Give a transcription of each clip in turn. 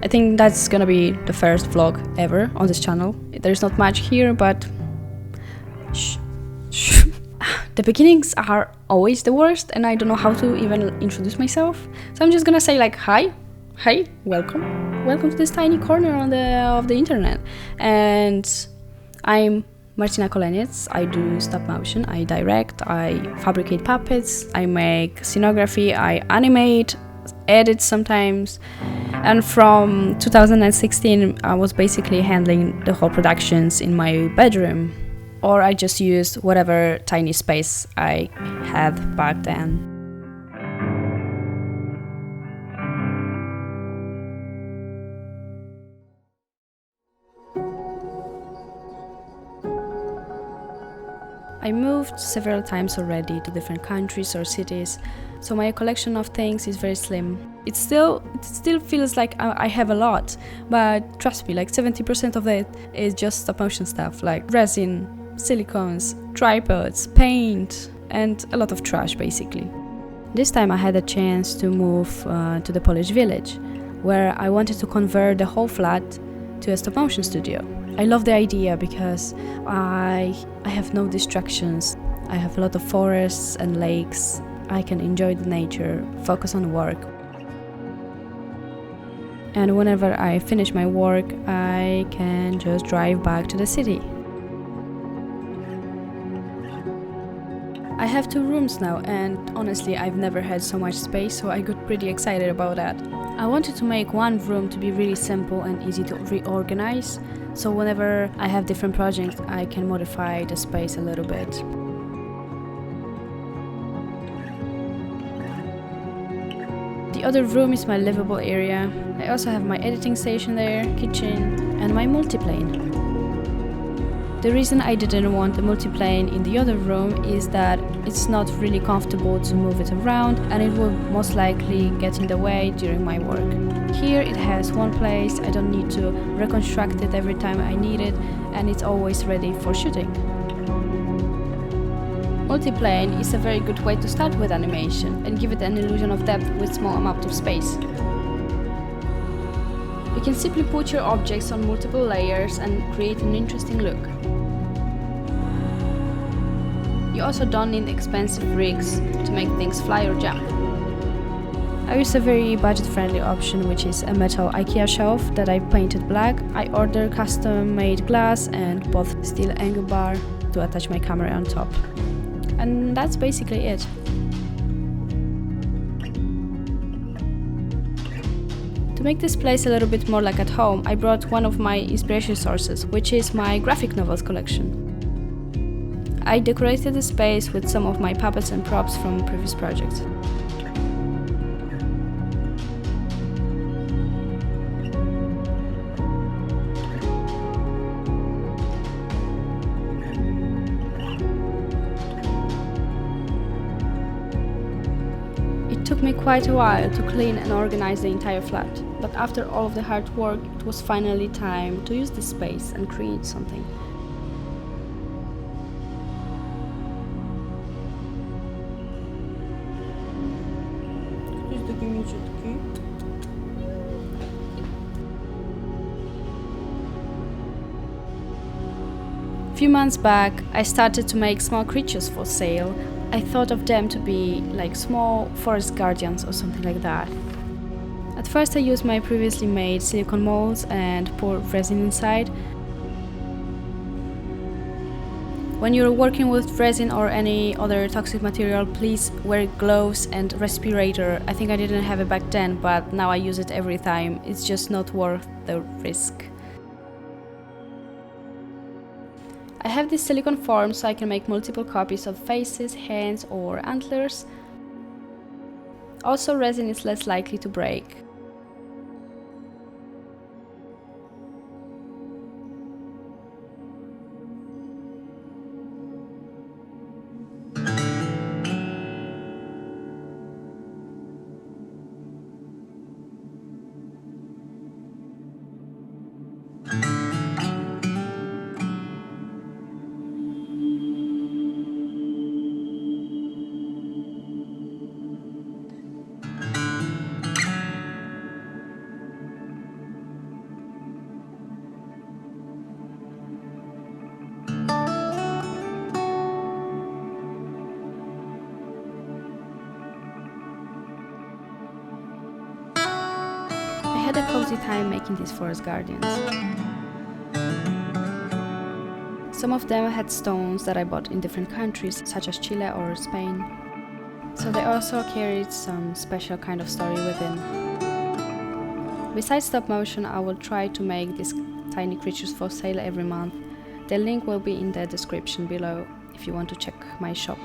I think that's gonna be the first vlog ever on this channel. There's not much here, but shh. The beginnings are always the worst, and I don't know how to even introduce myself. So I'm just gonna say like, hi, welcome to this tiny corner of the internet. And I'm Martyna and I. I do stop motion, I direct, I fabricate puppets, I make scenography, I animate, edit sometimes. And from 2016, I was basically handling the whole productions in my bedroom. Or I just used whatever tiny space I had back then. I moved several times already to different countries or cities, so my collection of things is very slim. It still feels like I have a lot, but trust me, like 70% of it is just stop motion stuff, like resin, silicones, tripods, paint, and a lot of trash basically. This time I had a chance to move to the Polish village, where I wanted to convert the whole flat to a stop motion studio. I love the idea because I have no distractions. I have a lot of forests and lakes. I can enjoy the nature, focus on work. And whenever I finish my work, I can just drive back to the city. I have 2 rooms now, and honestly I've never had so much space, so I got pretty excited about that. I wanted to make one room to be really simple and easy to reorganize, so whenever I have different projects I can modify the space a little bit. The other room is my livable area. I also have my editing station there, kitchen, and my multiplane. The reason I didn't want a multiplane in the other room is that it's not really comfortable to move it around, and it will most likely get in the way during my work. Here it has one place, I don't need to reconstruct it every time I need it, and it's always ready for shooting. Multiplane is a very good way to start with animation and give it an illusion of depth with small amount of space. You can simply put your objects on multiple layers and create an interesting look. You also don't need expensive rigs to make things fly or jump. I use a very budget-friendly option, which is a metal IKEA shelf that I painted black. I ordered custom-made glass and both steel angle bar to attach my camera on top. And that's basically it. To make this place a little bit more like at home, I brought one of my inspiration sources, which is my graphic novels collection. I decorated the space with some of my puppets and props from previous projects. It took me quite a while to clean and organize the entire flat, but after all of the hard work, it was finally time to use this space and create something. A few months back, I started to make small creatures for sale. I thought of them to be like small forest guardians or something like that. At first I used my previously made silicone molds and poured resin inside. When you're working with resin or any other toxic material, please wear gloves and respirator. I think I didn't have it back then, but now I use it every time. It's just not worth the risk. I have this silicone form so I can make multiple copies of faces, hands or antlers. Also, resin is less likely to break. cozy time making these forest gardens. Some of them had stones that I bought in different countries, such as Chile or Spain. So they also carried some special kind of story within. Besides stop motion, I will try to make these tiny creatures for sale every month. The link will be in the description below if you want to check my shop.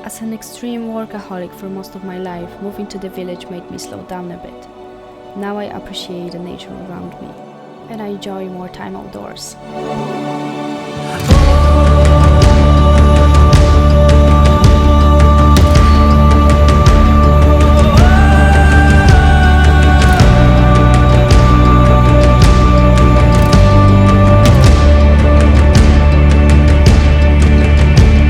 As an extreme workaholic for most of my life, moving to the village made me slow down a bit. Now I appreciate the nature around me, and I enjoy more time outdoors.